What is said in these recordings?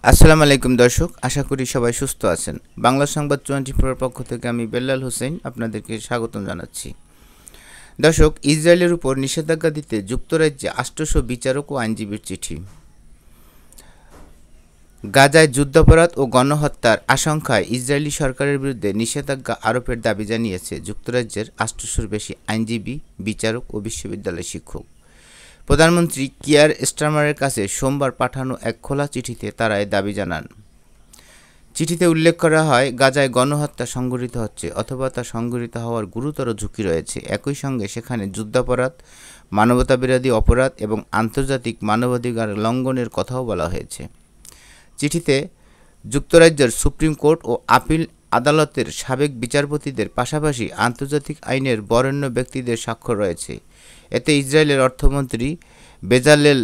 আসসালামু আলাইকুম দর্শক, আশা করি সবাই সুস্থ আছেন। বাংলা সংবাদ 24 এর পক্ষ থেকে আমি বেল্লাল হোসেন আপনাদেরকে স্বাগতম জানাচ্ছি। দর্শক, ইসরায়েলের উপর নিষেধাজ্ঞা দিতে যুক্তরাজ্যে 800 বিচারক ও আইনজীবীর চিঠি। গাজায় যুদ্ধাপরাধ ও গণহত্যার আশঙ্কায় ইসরায়েলি সরকারের বিরুদ্ধে নিষেধাজ্ঞা আরোপের দাবি জানিয়েছে যুক্তরাজ্যের 800-র বেশি আইনজীবী, বিচারক ও বিশ্ববিদ্যালয় শিক্ষক। প্রধানমন্ত্রী কিয়ার স্টারমারের কাছে সোমবার পাঠানো এক খোলা চিঠিতে তারা এ দাবি জানান। চিঠিতে উল্লেখ করা হয়, গাজায় গণহত্যা সংঘটিত হচ্ছে অথবা তা সংঘটিত হওয়ার গুরুতর ঝুঁকি রয়েছে। একই সঙ্গে সেখানে যুদ্ধাপরাধ, মানবতাবিরোধী অপরাধ এবং আন্তর্জাতিক মানবাধিকার লঙ্ঘনের কথাও বলা হয়েছে। চিঠিতে যুক্তরাজ্যের সুপ্রিম কোর্ট ও আপিল আদালতের সাবেক বিচারপতিদের পাশাপাশি আন্তর্জাতিক আইনের বরেণ্য ব্যক্তিদের স্বাক্ষর রয়েছে। এতে ইসরায়েলের অর্থমন্ত্রী বেজালেল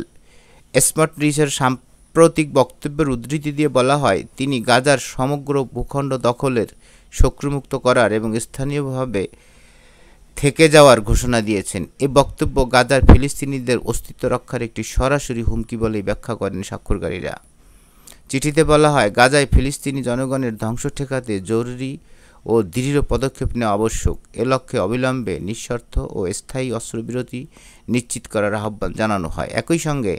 স্মোট্রিচের সাম্প্রতিক বক্তব্যের উদ্ধৃতি দিয়ে বলা হয়, তিনি গাজার সমগ্র ভূখণ্ড দখলের, শত্রুমুক্ত করার এবং স্থানীয়ভাবে থেকে যাওয়ার ঘোষণা দিয়েছেন। এই বক্তব্য গাজার ফিলিস্তিনিদের অস্তিত্ব রক্ষার একটি সরাসরি হুমকি বলেই ব্যাখ্যা করেন স্বাক্ষরকারীরা। চিঠিতে বলা হয়, গাজায় ফিলিস্তিনি জনগণের ধ্বংস ঠেকাতে জরুরি ও দৃঢ় পদক্ষেপ নেওয়া আবশ্যক। এ লক্ষ্যে অবিলম্বে নিঃশর্ত ও স্থায়ী অস্ত্রবিরতি নিশ্চিত করার আহ্বান জানানো হয়। একই সঙ্গে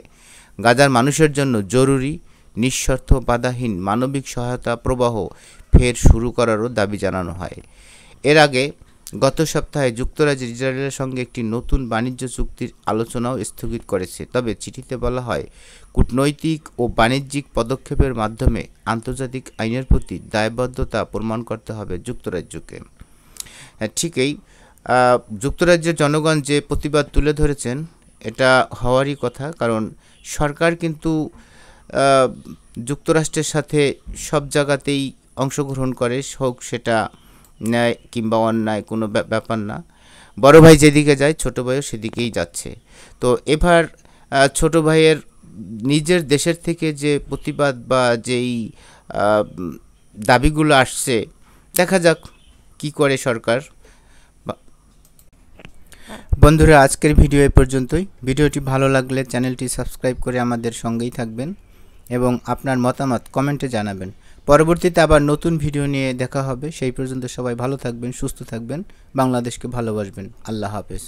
গাজার মানুষের জন্য জরুরি, নিঃশর্ত, বাধাহীন মানবিক সহায়তা প্রবাহ ফের শুরু করারও দাবি জানানো হয়। এর আগে গত সপ্তাহে যুক্তরাজ্য ইসরায়েলের সঙ্গে একটি নতুন বাণিজ্য চুক্তির আলোচনাও স্থগিত করেছে। তবে চিঠিতে বলা হয়, কূটনৈতিক ও বাণিজ্যিক পদক্ষেপের মাধ্যমে আন্তর্জাতিক আইনের প্রতি দায়বদ্ধতা প্রমাণ করতে হবে যুক্তরাজ্যকে। ঠিকই, যুক্তরাজ্যের জনগণ যে প্রতিবাদ তুলে ধরেছেন, এটা হওয়ারই কথা। কারণ সরকার কিন্তু যুক্তরাষ্ট্রের সাথে সব জায়গাতেই অংশগ্রহণ করে, হোক সেটা ন্যায় কিংবা অন্যায়, কোনো ব্যাপার না। বড় ভাই যেদিকে যায় ছোট ভাইও সেদিকেই যাচ্ছে। তো এবার ছোট ভাইয়ের নিজের দেশের থেকে যে প্রতিবাদ বা যেই দাবিগুলো আসছে, দেখা যাক কি করে সরকার। বন্ধুরা, আজকের ভিডিও এ পর্যন্তই। ভিডিওটি ভালো লাগলে চ্যানেলটি সাবস্ক্রাইব করে আমাদের সঙ্গেই থাকবেন এবং আপনার মতামত কমেন্টে জানাবেন। পরবর্তীতে আবার নতুন ভিডিও নিয়ে দেখা হবে। সেই পর্যন্ত সবাই ভালো থাকবেন, সুস্থ থাকবেন, বাংলাদেশকে ভালোবাসবেন। আল্লাহ হাফেজ।